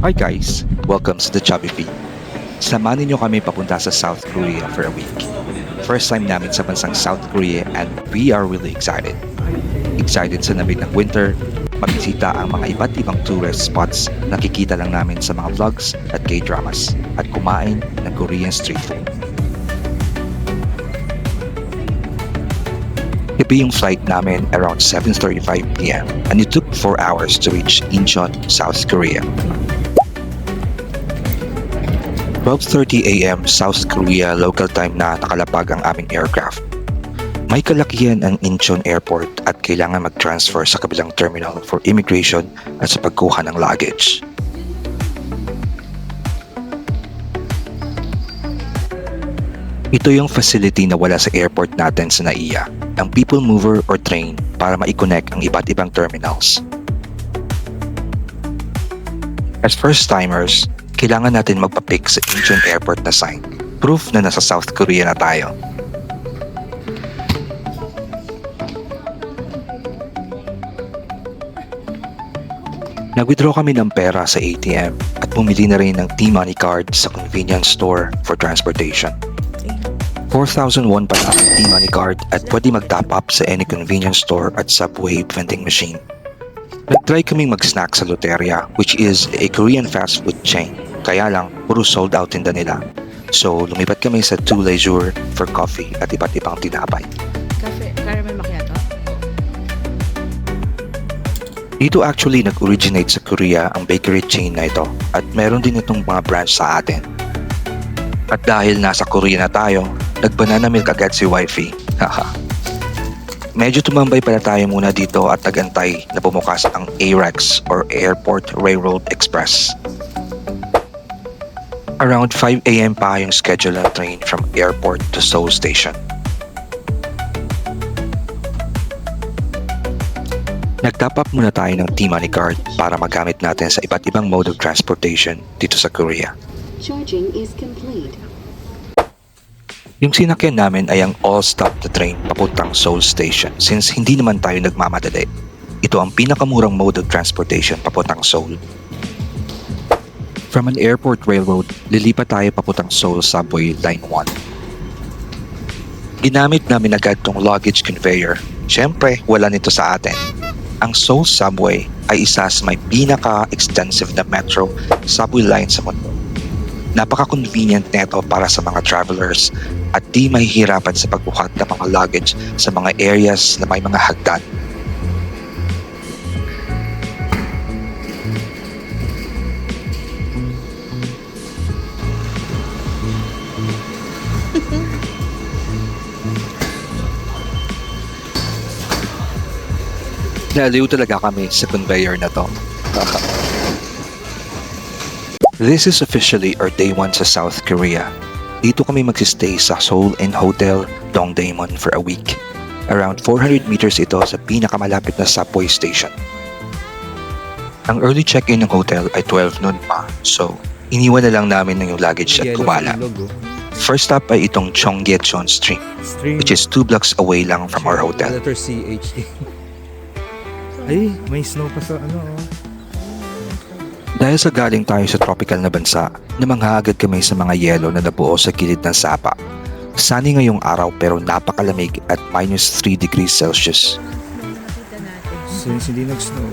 Hi guys! Welcome to the Chubby Feed. Samahan niyo kami papunta sa South Korea for a week. First time namin sa bansang South Korea and we are really excited. Excited sa lamig ng winter, mabisita ang mga iba't ibang tourist spots na nakikita lang namin sa mga vlogs at K-dramas at kumain ng Korean street food. Gabi yung flight namin around 7:35 p.m. and it took 4 hours to reach Incheon, South Korea. 12:30 a.m. South Korea local time na nakalapag ang aming aircraft. May kalakihan ang Incheon Airport at kailangan mag-transfer sa kabilang terminal for immigration at sa pagkuha ng luggage. Ito yung facility na wala sa airport natin sa NAIA, ang people mover or train para ma-connect ang iba't ibang terminals. As first-timers, kailangan natin magpa-pick sa Incheon Airport na sign. Proof na nasa South Korea na tayo. Nag-withdraw kami ng pera sa ATM at bumili na rin ng T-Money card sa convenience store for transportation. 4,000 won pa lang ang T-Money card at pwede mag-top up sa any convenience store at Subway vending machine. Nag-try kaming mag-snack sa Loteria, which is a Korean fast food chain. Kaya lang, puro sold out tinda nila. So, lumipat kami sa Two Leisure for coffee at iba't ibang tinapay. Cafe, caramel macchiato? Dito actually nag-originate sa Korea ang bakery chain na ito at meron din itong mga branch sa atin. At dahil nasa Korea na tayo, nag-banana milk agad si wifey. Haha. Medyo tumambay pala tayo muna dito at nagantay na bumukas ang AREX or Airport Railroad Express. Around 5 a.m. pa yung schedule ng train from airport to Seoul Station. Nag-top up muna tayo ng T-Money card para magamit natin sa iba't ibang mode of transportation dito sa Korea. Charging is complete. Yung sinakyan namin ay ang all-stop na train papuntang Seoul Station since hindi naman tayo nagmamadali. Ito ang pinakamurang mode of transportation papuntang Seoul. From an airport railroad, lilipat tayo papuntang Seoul Subway Line 1. Ginamit namin agad tong luggage conveyor. Siyempre, wala nito sa atin. Ang Seoul Subway ay isa sa may pinaka-extensive na metro subway line sa mundo. Napaka-convenient nito para sa mga travelers at di mahihirapan sa pagbuhat ng mga luggage sa mga areas na may mga hagdan. Naaliw talaga kami sa conveyor na to. This is officially our day 1 sa South Korea. Dito kami magsistay sa Seoul Inn Hotel Dongdaemun for a week. Around 400 meters ito sa pinakamalapit na subway station. Ang early check-in ng hotel ay 12 noon pa, so iniwan na lang namin ng yung luggage at kumala. First stop ay itong Cheonggyecheon Street, which is 2 blocks away lang from our hotel. Letter CHD. Ay, may snow pa sa ano. Dahil sa galing tayo sa tropical na bansa, namangha agad kami sa mga yelo na nabuo sa gilid ng sapa. Sunny ngayong araw pero napakalamig at minus 3 degrees Celsius. Kita natin. Since hindi nag-snow,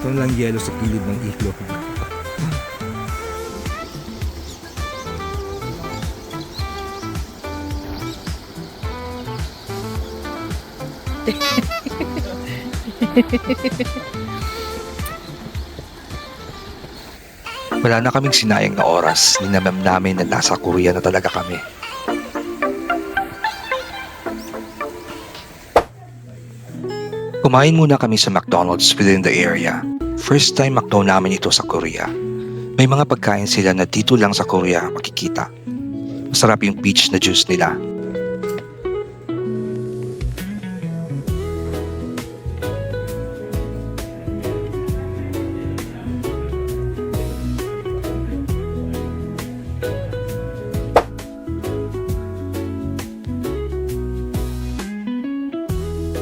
ito lang yelo sa kilid ng ilog. Wala na kaming sinayang na oras, ninamam namin na nasa Korea na talaga kami. Kumain muna kami sa McDonald's within the area. First time McDo namin ito sa Korea. May mga pagkain sila na dito lang sa Korea makikita. Masarap yung peach na juice nila.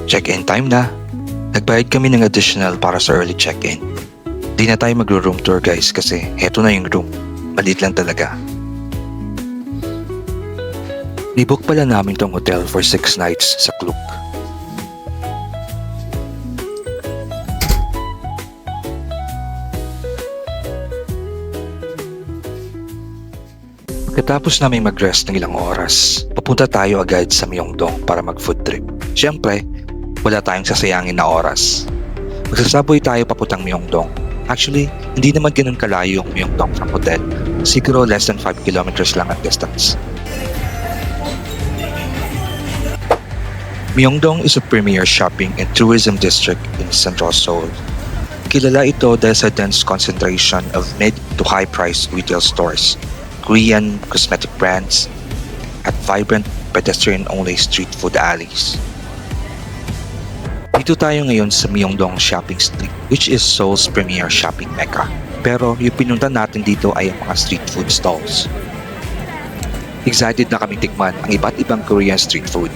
Check-in time na. Nagbayad kami ng additional para sa early check-in. Di na tayo magro-room tour guys kasi heto na yung room. Maliit lang talaga. Nibook pala namin tong hotel for 6 nights sa Klook. Katapos namin mag-rest ng ilang oras, papunta tayo agad sa Myeongdong para mag-food trip. Siyempre, wala tayong sasayangin na oras. Magsasaboy tayo papuntang Myeongdong. Actually, hindi naman ganun kalayo yung Myeongdong from hotel. Siguro less than 5 kilometers lang ang distance. Myeongdong is a premier shopping and tourism district in central Seoul. Kilala ito dahil sa dense concentration of mid to high price retail stores, Korean cosmetic brands, at vibrant pedestrian-only street food alleys. Dito tayo ngayon sa Myeongdong Shopping Street, which is Seoul's premier shopping mecca. Pero yung pinunta natin dito ay ang mga street food stalls. Excited na kaming tikman ang iba't ibang Korean street food.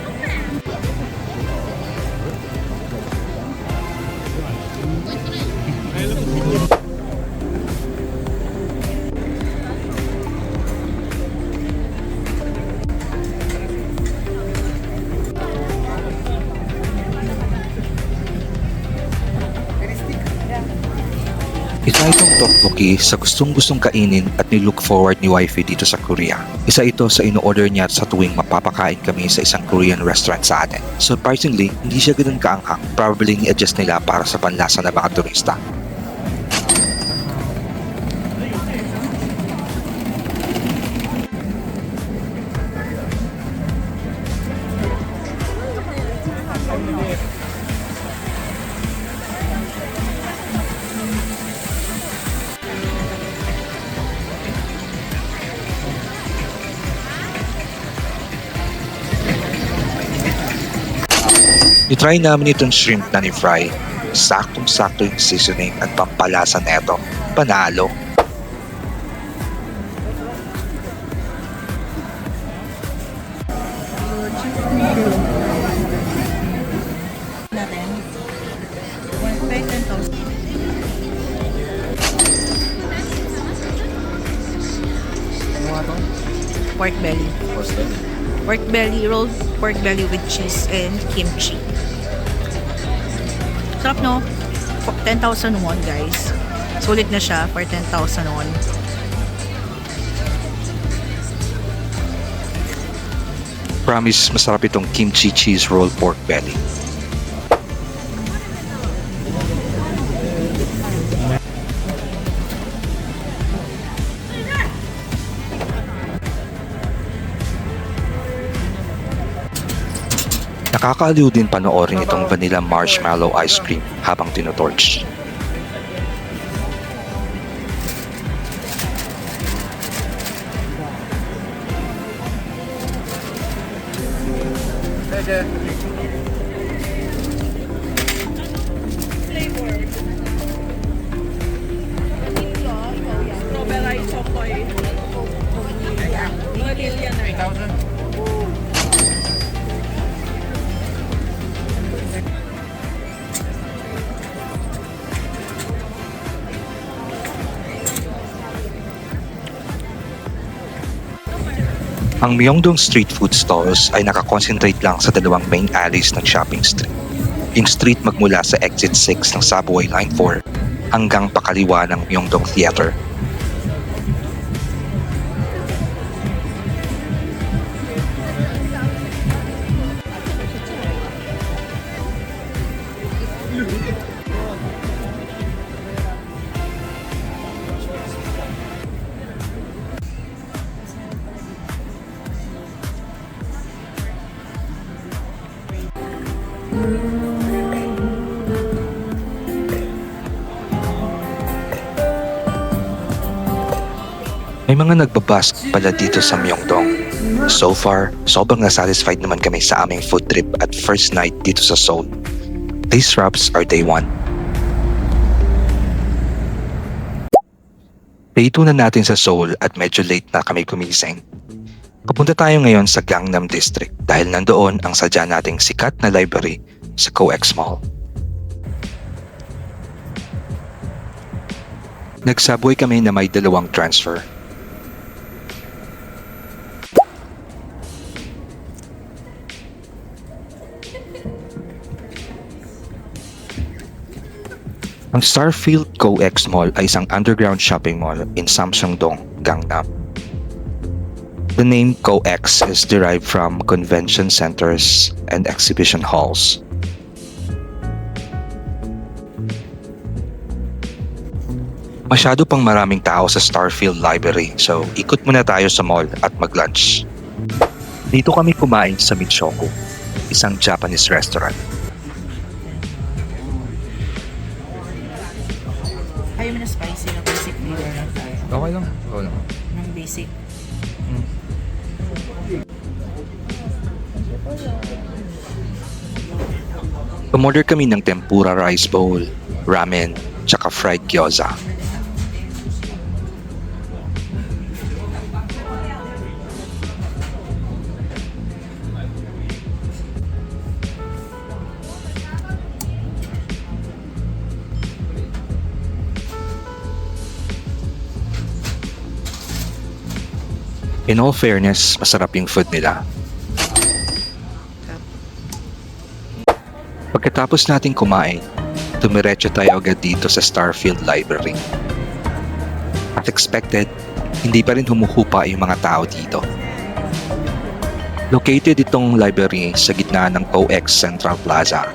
Isa itong tteokbokki sa gustong-gustong kainin at nilook forward ni wifey dito sa Korea. Isa ito sa ino-order niya sa tuwing mapapakain kami sa isang Korean restaurant sa atin. Surprisingly, hindi siya ganun kaanghang. Probably ni-adjust nila para sa panlasa ng mga turista. I-try namin itong shrimp na ni-fry. Saktong-sakto yung seasoning at pampalasa neto. Panalo. Natin. 10,000. Pork belly. Pork belly, rolled pork belly with cheese and kimchi. Sarap no? 10,000 won guys. Sulit na siya for 10,000 won. Promise, masarap itong kimchi cheese roll pork belly. Nakakaaliw din panoorin itong vanilla marshmallow ice cream habang tinotorch. Ang Myeongdong street food stalls ay nakakonsentrate lang sa dalawang main alleys ng shopping street. Yung street magmula sa exit 6 ng subway line 4 hanggang pakaliwa ng Myeongdong Theater. May mga nagbabask pala dito sa Myeongdong. So far, sobrang na-satisfied naman kami sa aming food trip at first night dito sa Seoul. These wraps are day 1. Day 2 na natin sa Seoul at medyo late na kami kumising. Papunta tayo ngayon sa Gangnam District dahil nandoon ang sadya nating sikat na library sa COEX Mall. Nagsubway kami na may dalawang transfer. Ang Starfield Co-X Mall ay isang underground shopping mall in Samsung-dong, Gangnam. The name Co-X is derived from convention centers and exhibition halls. Masyado pang maraming tao sa Starfield Library, so ikot muna tayo sa mall at mag-lunch. Dito kami kumain sa Michoku, isang Japanese restaurant. Ayaw mo na spicy na basic flavor lang tayo. Okay lang. Oo lang. Ng basic. Umorder kami ng tempura rice bowl, ramen, tsaka fried gyoza. In all fairness, masarap yung food nila. Pagkatapos nating kumain, tumiretso tayo agad dito sa Starfield Library. As expected, hindi pa rin humuhupa yung mga tao dito. Located itong library sa gitna ng Co-X Central Plaza.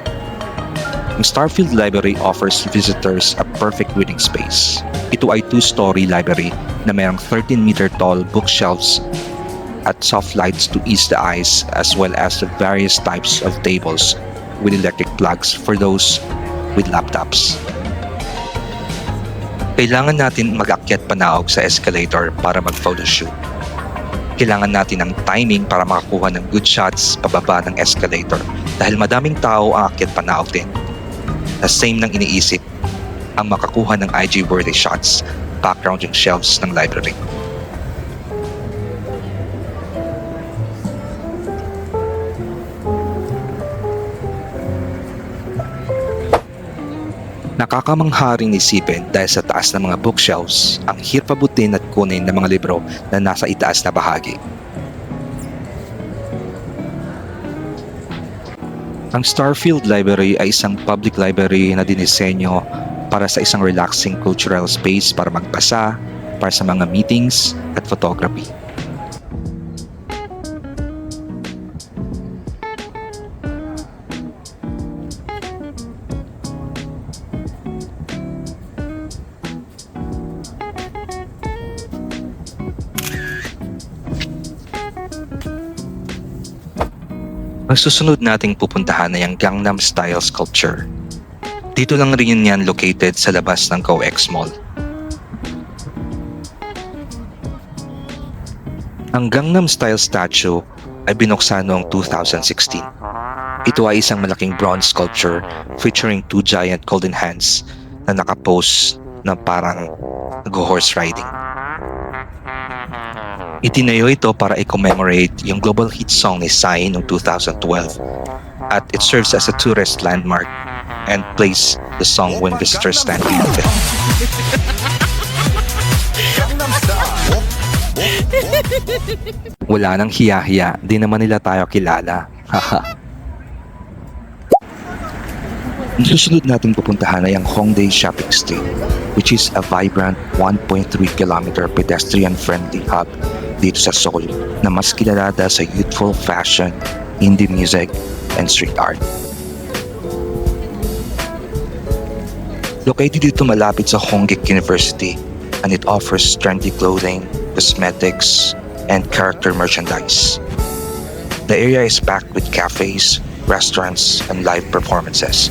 Ang Starfield Library offers visitors a perfect reading space. Ito ay 2-story library na mayroong 13-meter tall bookshelves at soft lights to ease the eyes, as well as the various types of tables with electric plugs for those with laptops. Kailangan natin mag-akyat panaog sa escalator para mag-photoshoot. Kailangan natin ng timing para makakuha ng good shots pababa ng escalator dahil madaming tao ang akyat panaog din. Na same nang iniisip ang makakuha ng IG-worthy shots background yung shelves ng library. Nakakamangha ring isipin dahil sa taas ng mga bookshelves, ang hirap abutin at kunin ng mga libro na nasa itaas na bahagi. Ang Starfield Library ay isang public library na dinisenyo para sa isang relaxing cultural space para magbasa, para sa mga meetings at photography. Ang susunod nating pupuntahan ay ang Gangnam Style Sculpture. Dito lang rin yan located sa labas ng Co-X Mall. Ang Gangnam Style statue ay binuksan noong 2016. Ito ay isang malaking bronze sculpture featuring 2 giant golden hands na nakapose na parang nag-horse riding. Itinayo ito para i-commemorate yung global hit song ni Psy noong 2012 at it serves as a tourist landmark and plays the song when visitors stand beneath it. Wala nang hiya-hiya, di naman nila tayo kilala. Haha. Ang susunod natin pupuntahan ay ang Hongdae Shopping Street, which is a vibrant 1.3 kilometer pedestrian-friendly hub dito sa Seoul na mas kilala dahil sa youthful fashion, indie music, and street art. Located dito malapit sa Hongik University, and it offers trendy clothing, cosmetics, and character merchandise. The area is packed with cafes, restaurants, and live performances.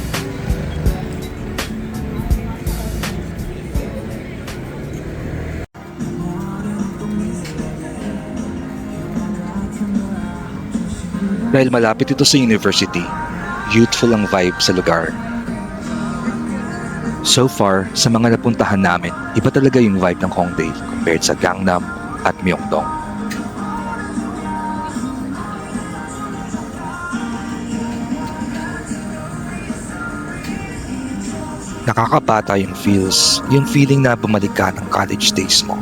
Dahil malapit ito sa university, youthful ang vibe sa lugar. So far, sa mga napuntahan namin, iba talaga yung vibe ng Hongdae compared sa Gangnam at Myeongdong. Nakakabata yung feels, yung feeling na bumalik ka ng college days mo.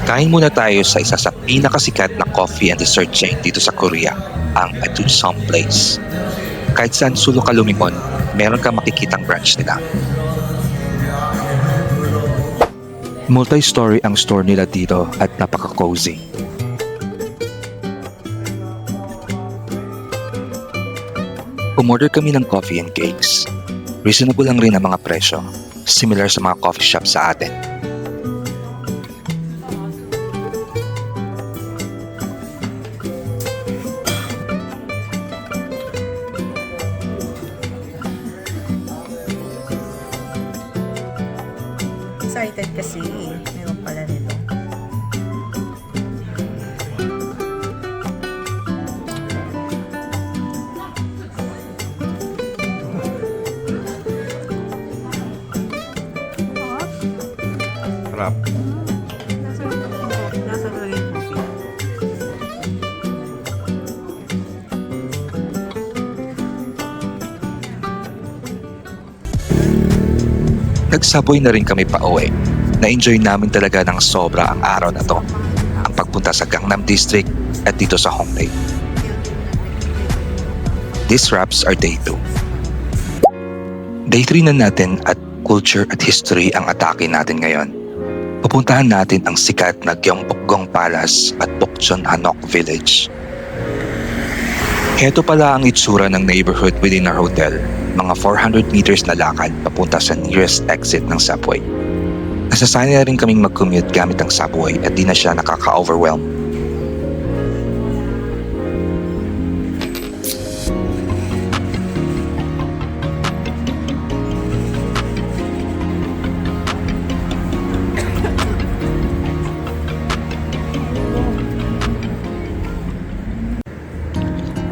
Kain muna tayo sa isa sa pinakasikat na coffee and dessert chain dito sa Korea, ang Atusam Place. Kahit saan sulok ka lumingon, meron ka makikitang branch nila. Multi-story ang store nila dito at napaka-cozy. Umorder kami ng coffee and cakes. Reasonable lang rin ang mga presyo, similar sa mga coffee shop sa atin. Excited kasi. Meron pala nito. Sarap. Nasa talaga yung coffee. Nagsaboy na rin kami pa uwi. Na-enjoy namin talaga ng sobra ang araw na to. Ang pagpunta sa Gangnam District at dito sa Hongdae. This wraps our day 2. Day 3 na natin at culture at history ang atake natin ngayon. Pupuntahan natin ang sikat na Gyeongbokgung Palace at Bokchon Hanok Village. Heto pala ang itsura ng neighborhood within our hotel. Mga 400 meters na lakad papunta sa nearest exit ng subway. Nasasanay na rin kaming mag-commute gamit ang subway at di na siya nakaka-overwhelm.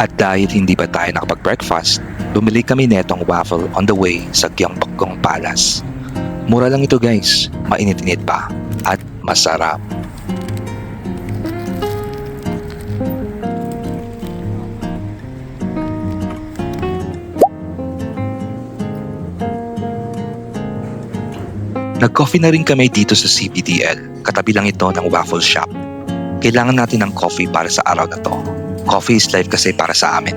At dahil hindi pa tayo nakapag-breakfast, bumili kami netong waffle on the way sa Gyeongbokgung Palace. Mura lang ito guys, mainit-init pa at masarap. Nag-coffee na rin kami dito sa CBDL, katabi lang ito ng waffle shop. Kailangan natin ng coffee para sa araw na to. Coffee is life kasi para sa amin.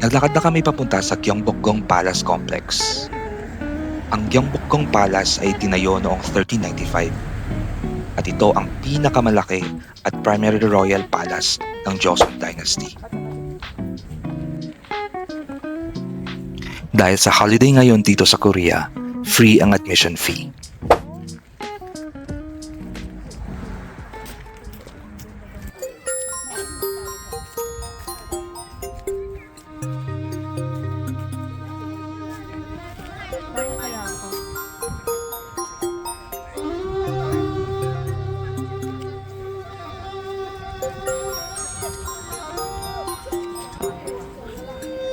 Naglakad na kami papunta sa Gyeongbokgung Palace Complex. Ang Gyeongbokgung Palace ay tinayo noong 1395 at ito ang pinakamalaki at primary royal palace ng Joseon Dynasty. Dahil sa holiday ngayon dito sa Korea, free ang admission fee.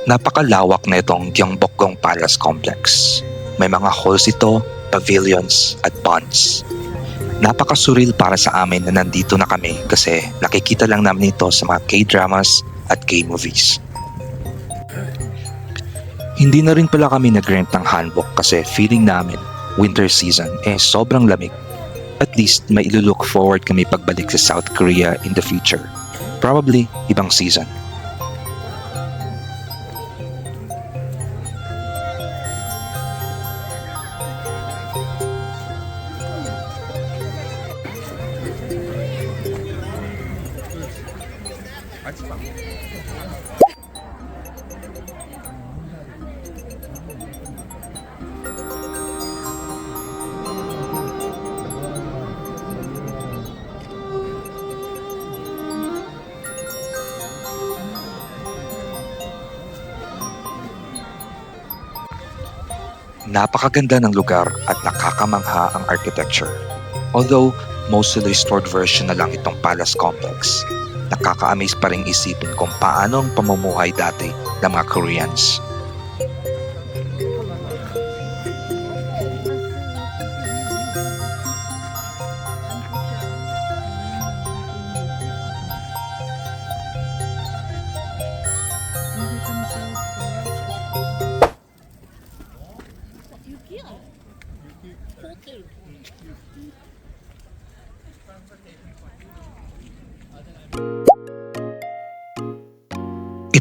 Napakalawak na itong Gyeongbokgung Palace Complex. May mga halls ito, pavilions at ponds. Napaka-surreal para sa amin na nandito na kami kasi nakikita lang namin ito sa mga K-dramas at K-movies. Hindi na rin pala kami nag-rent ng hanbok kasi feeling namin winter season sobrang lamig. At least may ilulook forward kami pagbalik sa South Korea in the future. Probably ibang season. Napakaganda ng lugar at nakakamangha ang architecture. Although, mostly restored version na lang itong palace complex, nakaka-amaze pa rin isipin kung paano ang pamumuhay dati ng mga Koreans.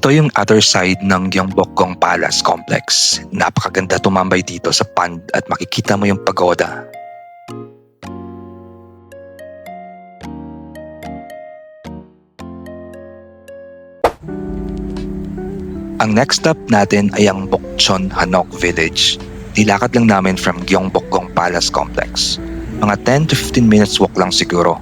Ito yung other side ng Gyeongbokgung Palace Complex. Napakaganda tumambay dito sa pond at makikita mo yung pagoda. Ang next stop natin ay ang Bokchon Hanok Village. Nilakad lang namin from Gyeongbokgung Palace Complex. Mga 10 to 15 minutes walk lang siguro.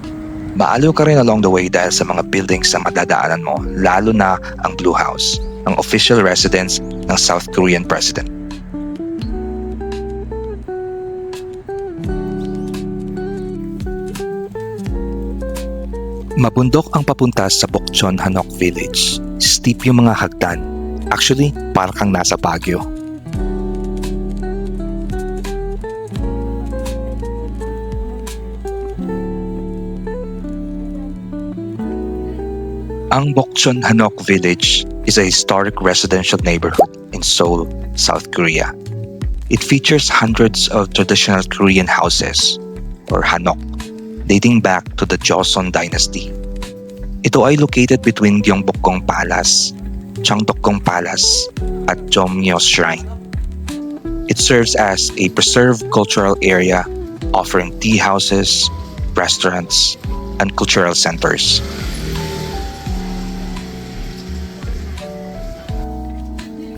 Maaliw ka rin along the way dahil sa mga buildings na madadaanan mo, lalo na ang Blue House, ang official residence ng South Korean President. Mabundok ang papunta sa Bokchon Hanok Village. Steep yung mga hagdan. Actually, parang kang nasa Baguio. Ang Bokchon Hanok Village is a historic residential neighborhood in Seoul, South Korea. It features hundreds of traditional Korean houses, or Hanok, dating back to the Joseon Dynasty. Ito ay located between Gyeongbokgung Palace, Changdeokgung Palace, at Jomnyo Shrine. It serves as a preserved cultural area offering tea houses, restaurants, and cultural centers.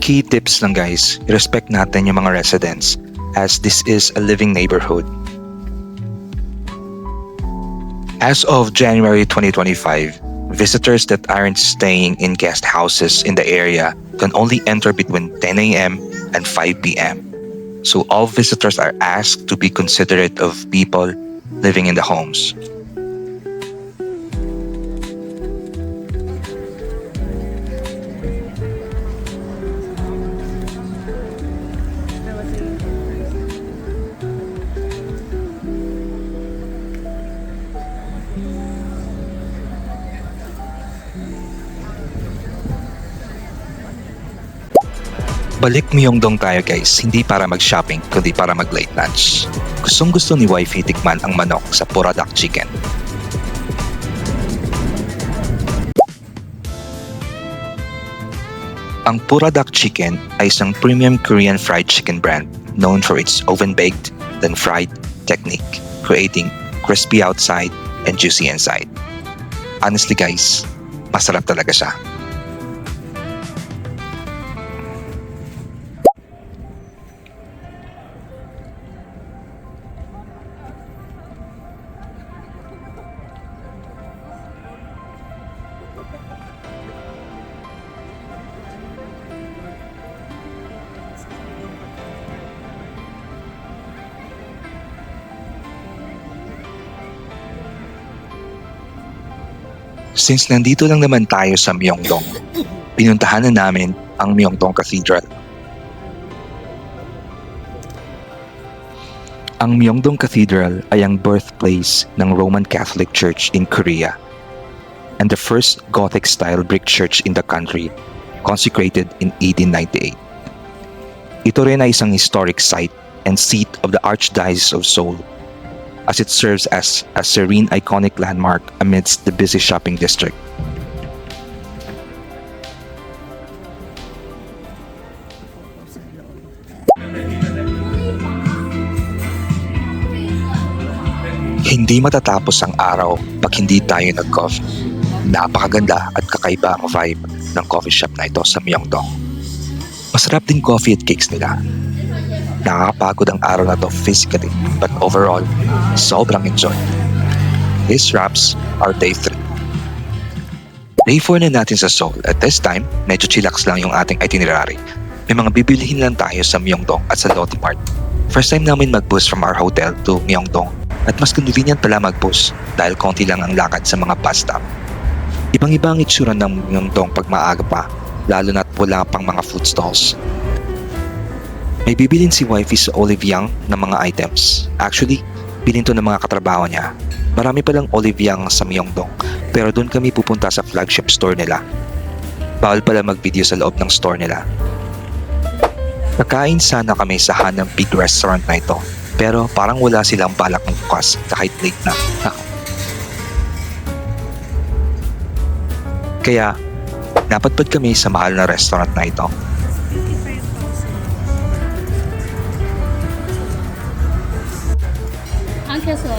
Key tips lang guys, i-respect natin yung mga residents as this is a living neighborhood. As of January 2025, visitors that aren't staying in guest houses in the area can only enter between 10 a.m. and 5 p.m. So all visitors are asked to be considerate of people living in the homes. Balik Myeongdong tayo guys, hindi para mag-shopping kundi para mag-late lunch. Gustong gusto ni wifey tikman ang manok sa Puradak Chicken. Ang Puradak Chicken ay isang premium Korean fried chicken brand known for its oven-baked, then fried technique, creating crispy outside and juicy inside. Honestly guys, masarap talaga siya. Since nandito lang naman tayo sa Myeongdong, pinuntahan na namin ang Myeongdong Cathedral. Ang Myeongdong Cathedral ay ang birthplace ng Roman Catholic Church in Korea and the first Gothic-style brick church in the country, consecrated in 1898. Ito rin ay isang historic site and seat of the Archdiocese of Seoul, as it serves as a serene iconic landmark amidst the busy shopping district. Hindi matatapos ang araw pag hindi tayo nag-coffee. Napakaganda at kakaiba ang vibe ng coffee shop na ito sa Myeongdong. Masarap din coffee at cakes nila. Nakakapagod ang araw na to physically, but overall, sobrang enjoy. This wraps our day 3. Day 4 na natin sa Seoul. At this time, medyo chillax lang yung ating itinerary. May mga bibilihin lang tayo sa Myeongdong at sa Lotte Mart. First time namin mag-bus from our hotel to Myeongdong at mas convenient pala mag-bus dahil konti lang ang lakad sa mga bus stop. Ibang-iba ang itsura ng Myeongdong pag maaga pa, lalo na't wala pang mga food stalls. May bibilin si wifey sa Olive Young ng mga items. Actually, bilhin to ng mga katrabaho niya. Marami palang Olive Young sa Myeongdong, pero doon kami pupunta sa flagship store nila. Bawal pala mag-video sa loob ng store nila. Nakain sana kami sa Hanam Big Restaurant na ito, pero parang wala silang balak ng bukas kahit late na. Kaya, napadpad kami sa mahal na restaurant na ito. Ang keso.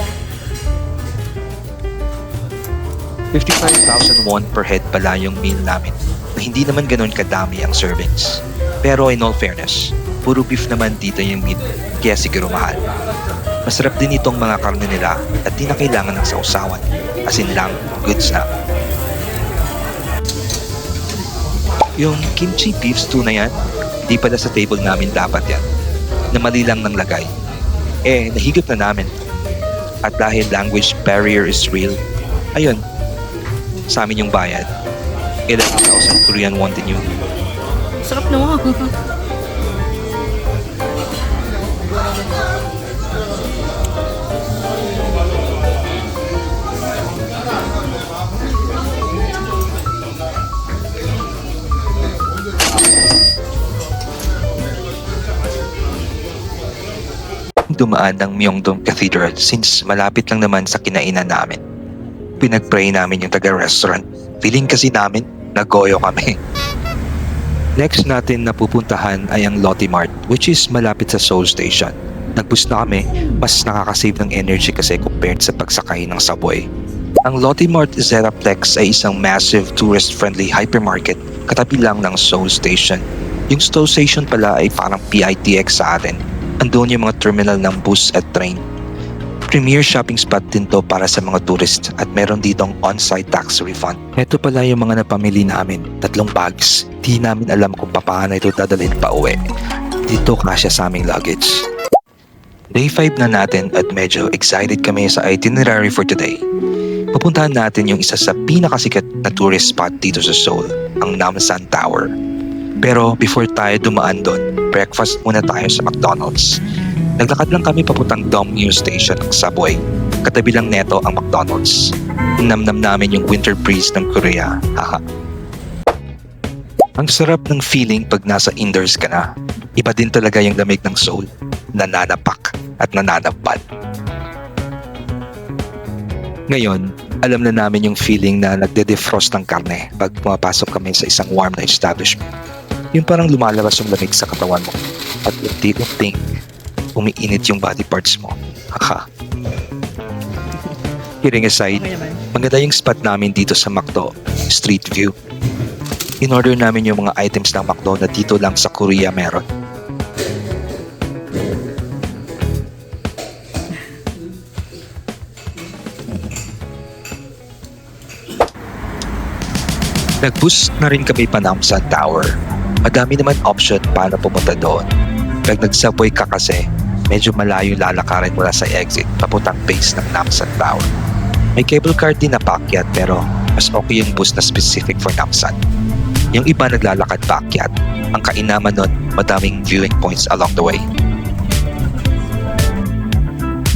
55,000 won per head pala yung meal namin na hindi naman ganun kadami ang servings. Pero in all fairness, puro beef naman dito yung meat, kaya siguro mahal. Masarap din itong mga karne nila at di na kailangan ng sausawan. As in lang, goods na. Yung kimchi beef stew na yan, di pala sa table namin dapat yan. Na mali lang ng lagay. Nahigop na namin. At dahil language barrier is real, ayun, sa amin yung bayad. 11,000 Korean won din yun. Sarap naman. Dumaan ng Myeongdong Cathedral since malapit lang naman sa kinainan namin. Pinag-pray namin yung taga-restaurant. Feeling kasi namin, nagoyo kami. Next natin na pupuntahan ay ang Lotte Mart, which is malapit sa Seoul Station. Nag-bus na kami, mas nakakasave ng energy kasi compared sa pagsakay ng subway. Ang Lotte Mart Zeraplex ay isang massive tourist-friendly hypermarket katabi lang ng Seoul Station. Yung Seoul Station pala ay parang PITX sa atin. Andun yung mga terminal ng bus at train. Premier shopping spot din to para sa mga tourist at meron ditong on-site tax refund. Ito pala yung mga napamili namin, 3 bags. Di namin alam kung paano ito dadalhin pa uwi. Dito kasya sa aming luggage. Day 5 na natin at medyo excited kami sa itinerary for today. Pupuntahan natin yung isa sa pinakasikat na tourist spot dito sa Seoul, ang Namsan Tower. Pero before tayo dumaan doon, breakfast muna tayo sa McDonald's. Naglakad lang kami papuntang Dongmyo Station ng subway. Katabi lang neto ang McDonald's. Namnam namin yung winter breeze ng Korea. Haha. Ang sarap ng feeling pag nasa indoors ka na. Iba din talaga yung lamig ng Seoul. Nananapak at nananabad. Ngayon, alam na namin yung feeling na nagde-defrost ng karne pag pumapasok kami sa isang warm na establishment. Yung parang lumalabas yung lamig sa katawan mo at unti-unting umiinit yung body parts mo. Haka. Kidding aside, Okay naman. maganda yung spot namin dito sa McDo, Street View. In-order namin yung mga items ng McDo na dito lang sa Korea meron. Nag-bus na rin kami pa Namsan Tower. Madami naman option para pumunta doon. Pag nag-subway ka kasi, medyo malayo lalakarin mula sa exit papuntang base ng Namsan Tower. May cable car din na paakyat pero mas okay yung bus na specific for Namsan. Yung iba naglalakad paakyat. Ang kainaman nun, madaming viewing points along the way.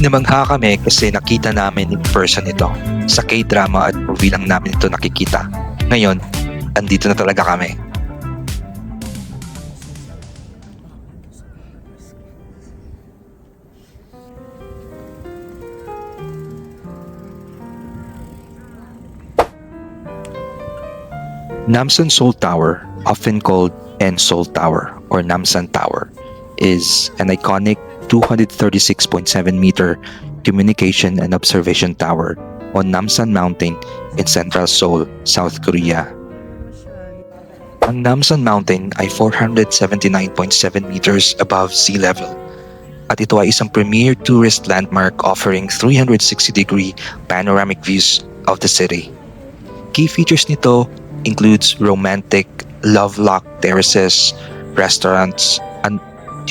Namangha kami kasi nakita namin in person ito. Sa K-drama at movie lang namin ito nakikita. Ngayon, andito na talaga kami. Namsan Seoul Tower, often called N Seoul Tower or Namsan Tower, is an iconic 236.7 meter communication and observation tower on Namsan Mountain in central Seoul, South Korea. Ang Namsan Mountain ay 479.7 meters above sea level at ito ay isang premier tourist landmark offering 360-degree panoramic views of the city. Key features nito includes romantic, love-locked terraces, restaurants, and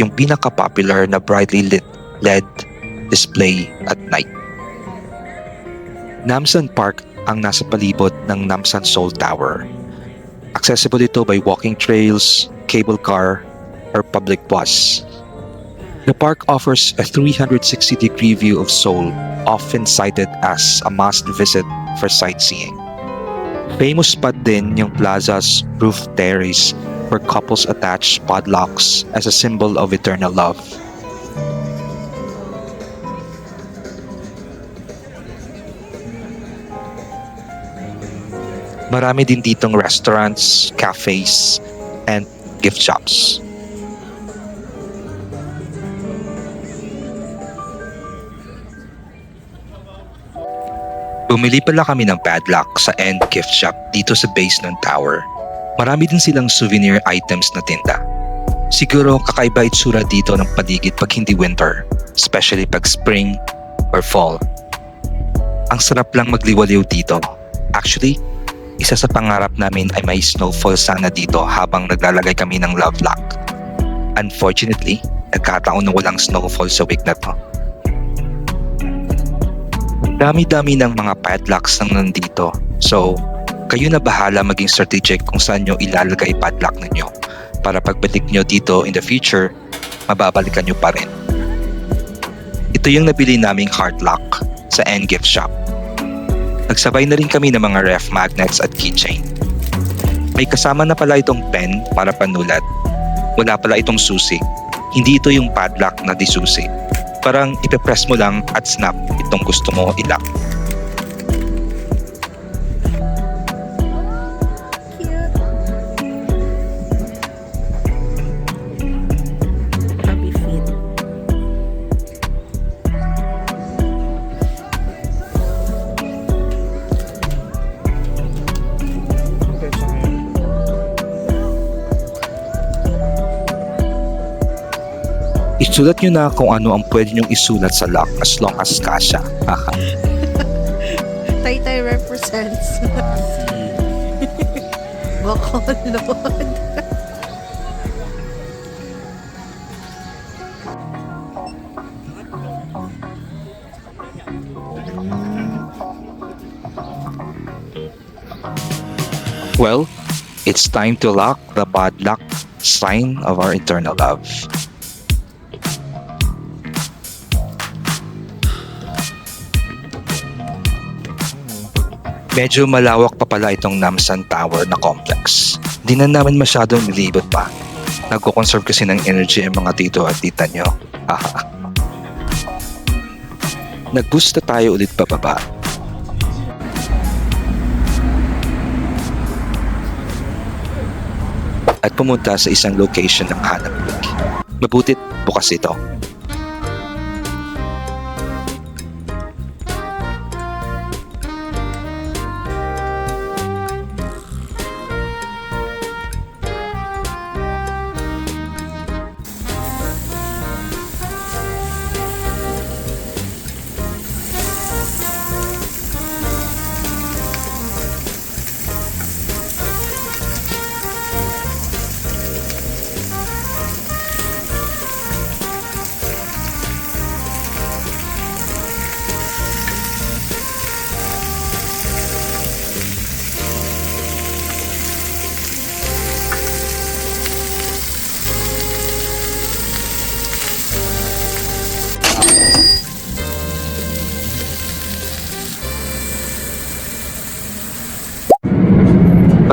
yung pinaka-popular na brightly lit LED display at night. Namsan Park ang nasa palibot ng Namsan Seoul Tower. Accessible ito by walking trails, cable car, or public bus. The park offers a 360-degree view of Seoul, often cited as a must-visit for sightseeing. Famous spot din yung plaza's roof terrace where couples attach padlocks as a symbol of eternal love. Marami din ditong restaurants, cafes, and gift shops. Bumili pala kami ng padlock sa End Gift Shop dito sa base ng tower. Marami din silang souvenir items na tinda. Siguro kakaiba itsura dito ng paligid pag hindi winter, especially pag spring or fall. Ang sarap lang magliwaliw dito. Actually, isa sa pangarap namin ay may snowfall sana dito habang naglalagay kami ng love lock. Unfortunately, nagkataon na walang snowfall sa week na to. Dami-dami ng mga padlocks nang nandito. So, kayo na bahala maging strategic kung saan nyo ilalagay padlock ninyo para pagbalik nyo dito in the future, mababalikan nyo pa rin. Ito yung nabili naming heart lock sa End Gift Shop. Nagsabay na rin kami ng mga ref magnets at keychain. May kasama na pala itong pen para panulat. Wala pala itong susi. Hindi ito yung padlock na di susi. Parang ipepress mo lang at snap itong gusto mo ilock. Happy feet. Isulat nyo na kung ano ang pwede nyong isulat sa lock as long as kasha. Haha. Taytay represents Bacolod. Well, it's time to lock the padlock, sign of our eternal love. Medyo malawak pa pala itong Namsan Tower na complex. Di na namin masyadong nilibot pa. Nagko-conserve kasi ng energy ang mga tito at tita nyo. Haha. Nag-boost na tayo ulit pababa. At pumunta sa isang location ng Hanam Peak. Mabutit bukas ito.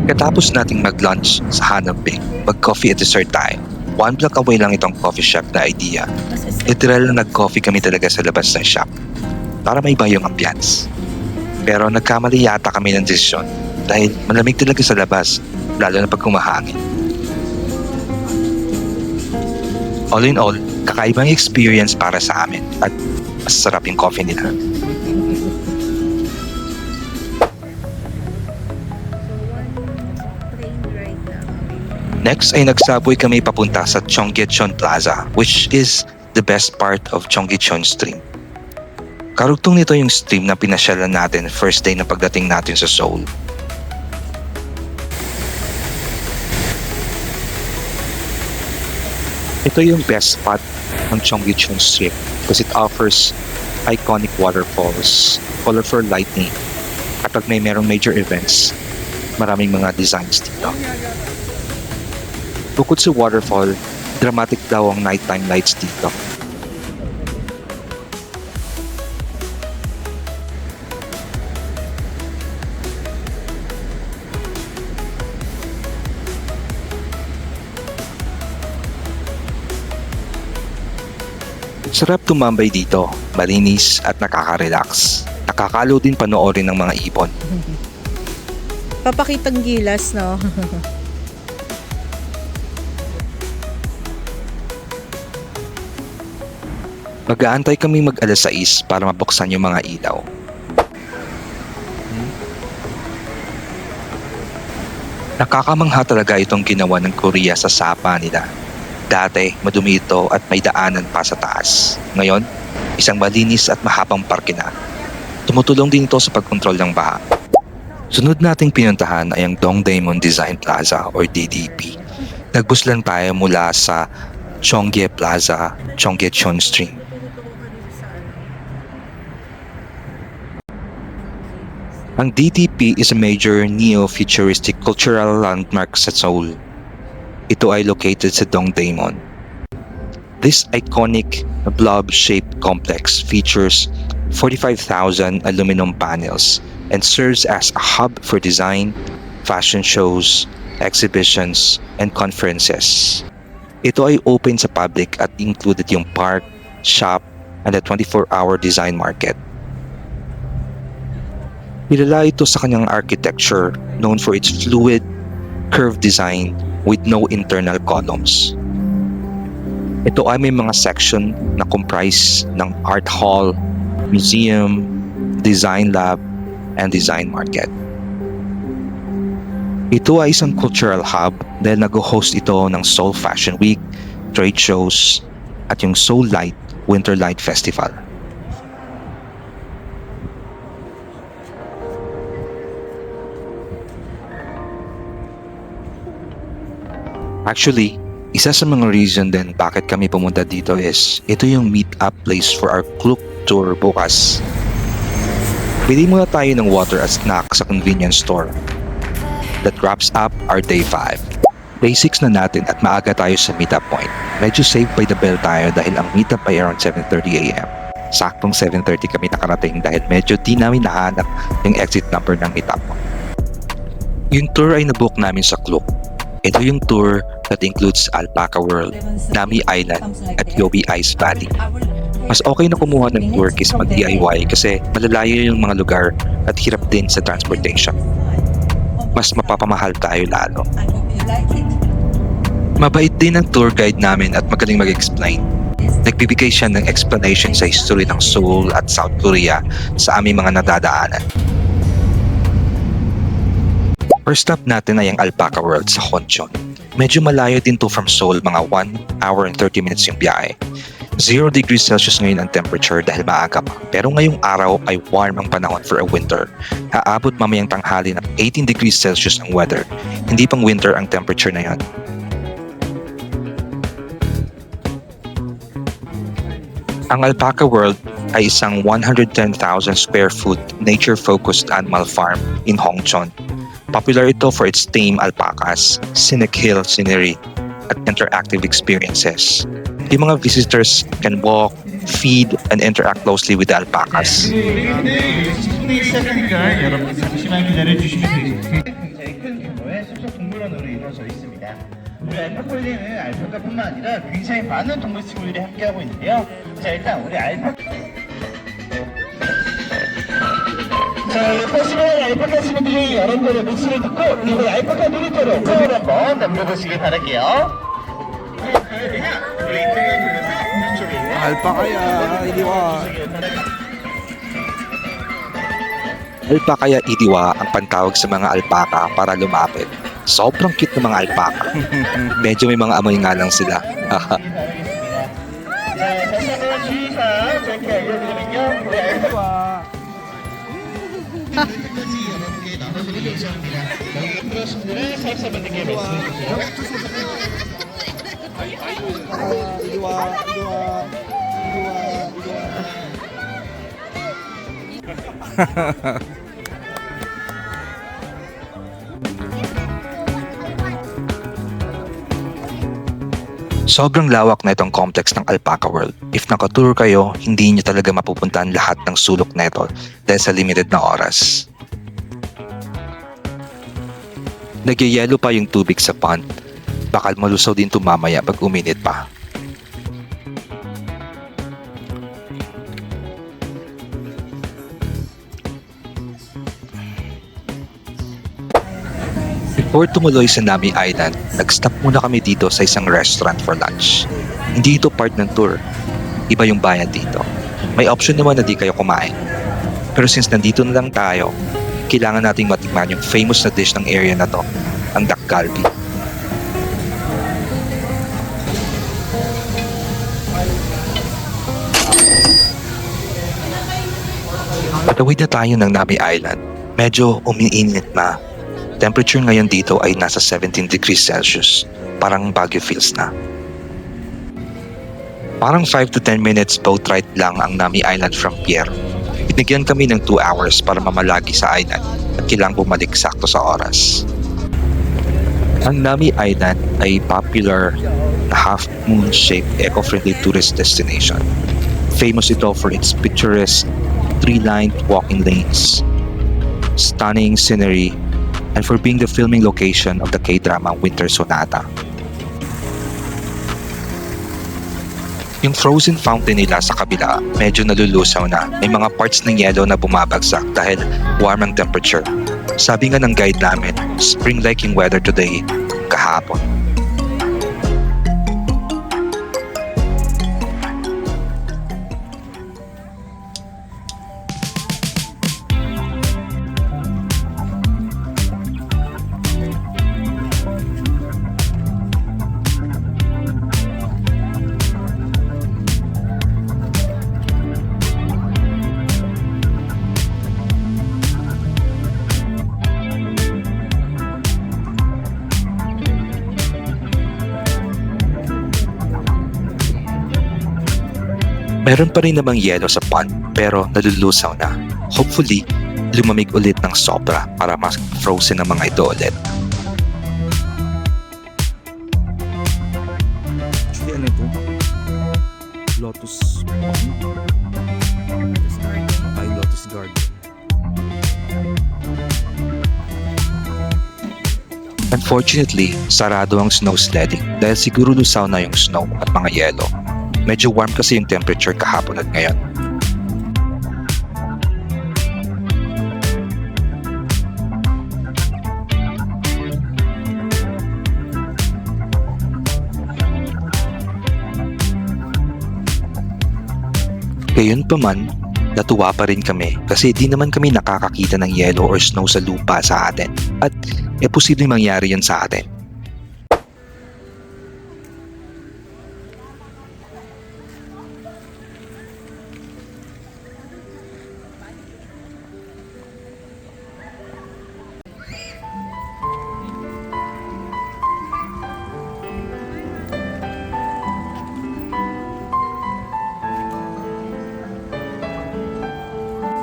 Pagkatapos nating mag-lunch sa Hanam Peak, mag-coffee at dessert tayo. 1 block away lang itong coffee shop na idea. Literal na nag-coffee kami talaga sa labas ng shop para may iba yung ambience. Pero nagkamali yata kami ng desisyon dahil malamig talaga sa labas, lalo na pag kumahangin. All in all, kakaibang experience para sa amin at masarap yung coffee nila. Next ay nagsaboy kami papunta sa Cheonggyecheon Plaza, which is the best part of Cheonggyecheon Stream. Karugtong nito yung stream na pinasyalan natin first day na pagdating natin sa Seoul. Ito yung best spot ng Cheonggyecheon Strip because it offers iconic waterfalls, colorful lighting, at pag merong major events, maraming mga designs dito. Bukod sa waterfall, dramatic daw ang nighttime lights dito. Sarap tumambay dito, malinis at nakaka-relax. Nakakalo din panoorin ng mga ibon. Papakitang gilas, no? Mag-aantay kami mag-alas 6 para mabuksan yung mga ilaw. Nakakamangha talaga itong ginawa ng Korea sa sapa nila. Dati, madumi ito at may daanan pa sa taas. Ngayon, isang malinis at mahabang parke na. Tumutulong din ito sa pagkontrol ng baha. Sunod nating pinuntahan ay ang Dongdaemun Design Plaza or DDP. Nagbus lang tayo mula sa Cheonggye Plaza, Cheonggyecheon Street. Ang DDP is a major neo-futuristic cultural landmark sa Seoul. Ito ay located sa Dongdaemun. This iconic blob-shaped complex features 45,000 aluminum panels and serves as a hub for design, fashion shows, exhibitions, and conferences. Ito ay open sa public at included yung park, shop, and the 24-hour design market. Kilala ito sa kanyang architecture known for its fluid, curved design with no internal columns. Ito ay may mga section na comprise ng art hall, museum, design lab, and design market. Ito ay isang cultural hub dahil nag-host ito ng Seoul Fashion Week, trade shows, at yung Seoul Light Winter Light Festival. Actually, isa sa mga reason din bakit kami pumunta dito is ito yung meet-up place for our Klook tour bukas. Bili muna tayo ng water at snack sa convenience store. That wraps up our day 5. Day 6 na natin at maaga tayo sa meet-up point. Medyo saved by the bell tayo dahil ang meet-up ay around 7:30 AM. Saktong 7:30 kami nakarating dahil medyo di namin nahanap yung exit number ng meet-up point. Yung tour ay nabook namin sa Klook. Ito yung tour that includes Alpaca World, Nami Island, at Yobi Ice Valley. Mas okay na kumuha ng tour kaysa mag-DIY kasi malalayo yung mga lugar at hirap din sa transportation. Mas mapapamahal tayo lalo. Mabait din ang tour guide namin at magaling mag-explain. Nagbibigay siya ng explanation sa history ng Seoul at South Korea sa aming mga nadadaanan. First stop natin ay ang Alpaca World sa Honcheon. Medyo malayo din to from Seoul, mga 1 hour and 30 minutes yung biyahe. 0 degrees Celsius ngayon ang temperature dahil maaga pa. Pero ngayong araw ay warm ang panahon for a winter. Aabot mamayang tanghali ng 18 degrees Celsius ang weather. Hindi pang winter ang temperature na yan. Ang Alpaca World ay isang 110,000 square foot nature-focused animal farm in Hongcheon. Popular ito for its tame alpacas, scenic hill scenery, at interactive experiences. Yung mga visitors can walk, feed, and interact closely with the alpacas. 충분히 시작하니까 여러분 잠시만 기다려주시면 되겠습니다. 굉장히 큰 규모의 숲속 동물원으로 이루어져 있습니다. 우리 알파콜리는 알파카뿐만 아니라 굉장히 많은 동물 친구들이 함께하고 있는데요. 자, 일단 우리 자, 보시면 알파카 친구들이 여러분들의 목소리를 듣고 그리고 알파카 놀이터로 처음을 한번 남겨보시길 바랄게요. Alpakaya, idiwa. Alpakaya idiwa ang pantawag sa mga alpaka para lumapit. Sobrang cute ng mga alpaka. Medyo may mga amoy nga lang sila. 자, 다시 한번 주의사항 짧게 알려드리면요. 우리 알파카 끝까지 여러분께 나눠드릴 예정입니다. 여기 들어오신 분들은 사업자분들께 말씀해주세요. Sobrang lawak na itong complex ng Alpaca World. If nakatour kayo, hindi nyo talaga mapupuntahan lahat ng sulok na ito dahil sa limited na oras. Nagyayelo pa yung tubig sa pond. Bakal malusaw din ito mamaya pag uminit pa. Before tumuloy sa Nami Island, nag-stop muna kami dito sa isang restaurant for lunch. Hindi ito part ng tour. Iba yung bayad dito. May option naman na di kayo kumain. Pero since nandito na lang tayo, kailangan nating matikman yung famous na dish ng area na to, ang dak galbi. Patawid na tayo ng Nami Island. Medyo umiinit na. Temperature ngayon dito ay nasa 17 degrees Celsius. Parang Baguio feels na. Parang 5 to 10 minutes boat ride lang ang Nami Island from Pierre. Binigyan kami ng 2 hours para mamalagi sa island at kailangang bumalik sakto sa oras. Ang Nami Island ay popular na half-moon-shaped eco-friendly tourist destination. Famous ito for its picturesque, tree-lined walking lanes, stunning scenery, and for being the filming location of the K-drama Winter Sonata. Yung frozen fountain nila sa kabila, medyo nalulusaw na. May mga parts ng yelo na bumabagsak dahil warm ang temperature. Sabi nga ng guide namin, spring-like yung weather today kahapon. Meron pa rin namang yelo sa pond pero nalulusaw na. Hopefully, lumamig ulit ng sobra para mas frozen ang mga ito ulit. Actually, ano ito? Lotus Pond? Ay, Lotus Garden. Unfortunately, sarado ang snow sledding dahil siguro lusaw na yung snow at mga yelo. Medyo warm kasi yung temperature kahapon at ngayon. Gayunpaman, natuwa pa rin kami kasi di naman kami nakakakita ng yelo or snow sa lupa sa atin at posibleng mangyari yun sa atin.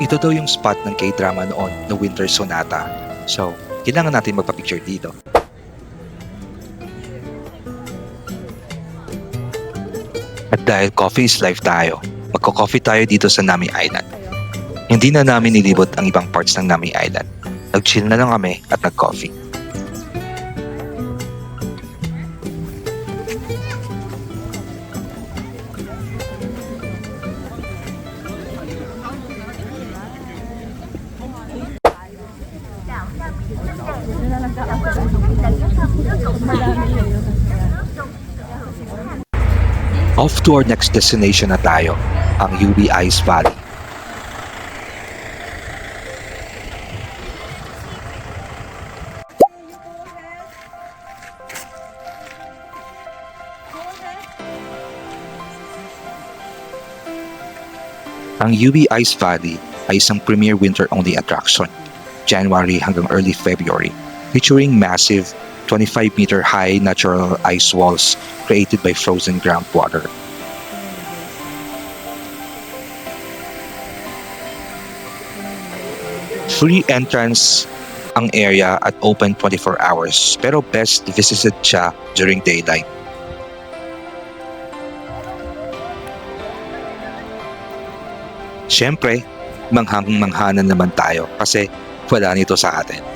Ito daw yung spot ng K-drama noon na Winter Sonata. So, kailangan natin magpa-picture dito. At dahil coffee is life tayo, magko-coffee tayo dito sa Nami Island. Hindi na namin nilibot ang ibang parts ng Nami Island. Nag-chill na lang kami at nag-coffee. Off to our next destination na tayo, ang UB Ice Valley. Ang UB Ice Valley ay isang premier winter-only attraction, January hanggang early February, featuring massive 25-meter high natural ice walls created by frozen groundwater. Free entrance ang area at open 24 hours pero best visited siya during daylight. Siyempre, manghang-mangha na naman tayo kasi wala nito sa atin.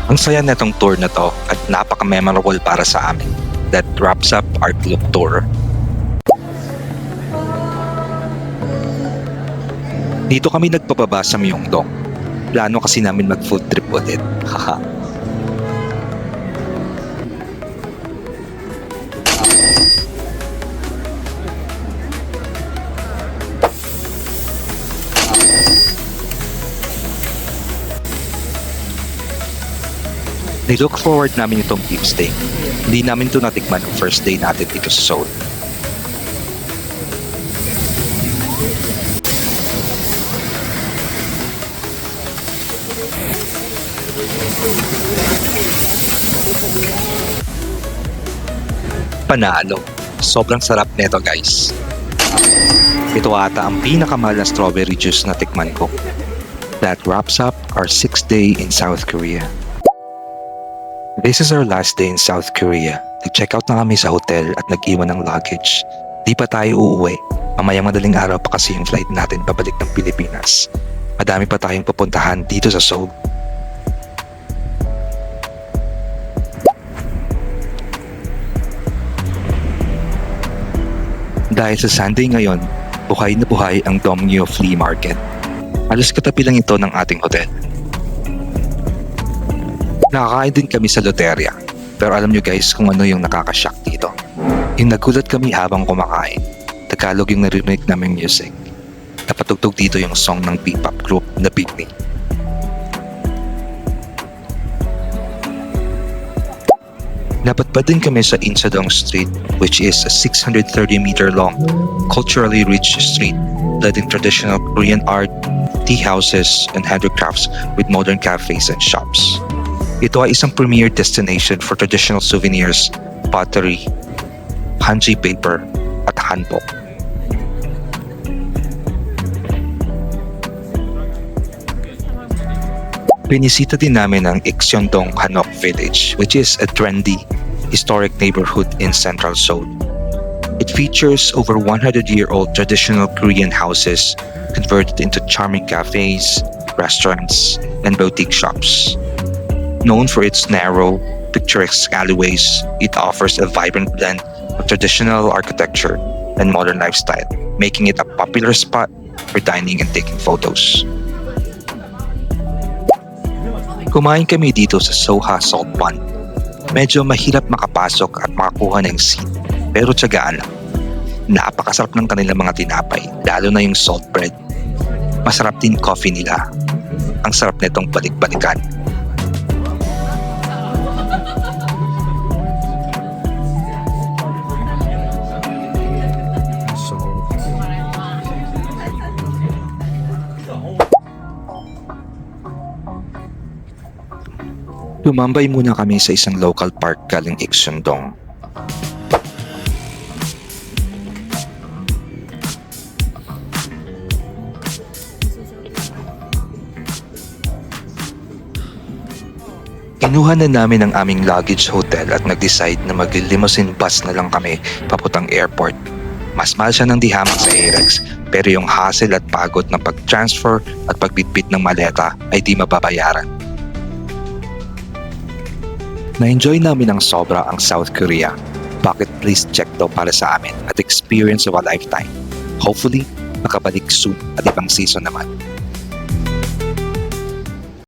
Ang saya netong tour na to at napaka-memorable para sa amin. That wraps up our Klook tour. Dito kami nagpababa sa Myeongdong. Plano kasi namin mag-food trip ulit. Haha. Nilook forward namin itong beef steak. Hindi namin ito natikman ang first day natin dito sa Seoul. Panalo. Sobrang sarap nito guys. Ito ata ang pinakamahal na strawberry juice na tikman ko. That wraps up our 6th day in South Korea. This is our last day in South Korea. Nag-check out na kami sa hotel at nag-iwan ng luggage. Di pa tayo uuwi. Mamayang madaling araw pa kasi yung flight natin pabalik ng Pilipinas. Madami pa tayong pupuntahan dito sa Seoul. Dahil sa Sunday ngayon, buhay na buhay ang Domnyo Flea Market. Halos katabi lang ito ng ating hotel. Nakakain din kami sa loteria. Pero alam nyo guys kung ano yung nakakashock dito. Yung nagulat kami habang kumakain. Tagalog yung narinig naming music. Napatugtog dito yung song ng P-pop group na Britney. Napadpad din kami sa Insadong Street, which is a 630-meter long, culturally rich street led in traditional Korean art, tea houses, and handicrafts with modern cafes and shops. Ito ay isang premier destination for traditional souvenirs, pottery, hanji paper, at hanbok. Binisita din namin ang Ikseondong Hanok Village, which is a trendy, historic neighborhood in central Seoul. It features over 100-year-old traditional Korean houses converted into charming cafes, restaurants, and boutique shops. Known for its narrow, picturesque alleyways, it offers a vibrant blend of traditional architecture and modern lifestyle, making it a popular spot for dining and taking photos. Kumain kami dito sa Soha Salt Pond. Medyo mahirap makapasok at makakuha ng seat, pero tiyagaan lang. Napakasarap ng kanilang mga tinapay, lalo na yung salt bread. Masarap din coffee nila. Ang sarap nitong balik-balikan. Tumambay muna kami sa isang local park galing Ikseondong. Kinuha na namin ang aming luggage hotel at nag-decide na mag-limousine bus na lang kami papuntang airport. Mas mahal siya ng dihamang sa Arex, pero yung hassle at pagod ng pag-transfer at pagbitbit ng maleta ay di mababayaran. Na-enjoy namin ng sobra ang South Korea. Bucket list check daw para sa amin at experience of a lifetime. Hopefully, makabalik soon at ibang season naman.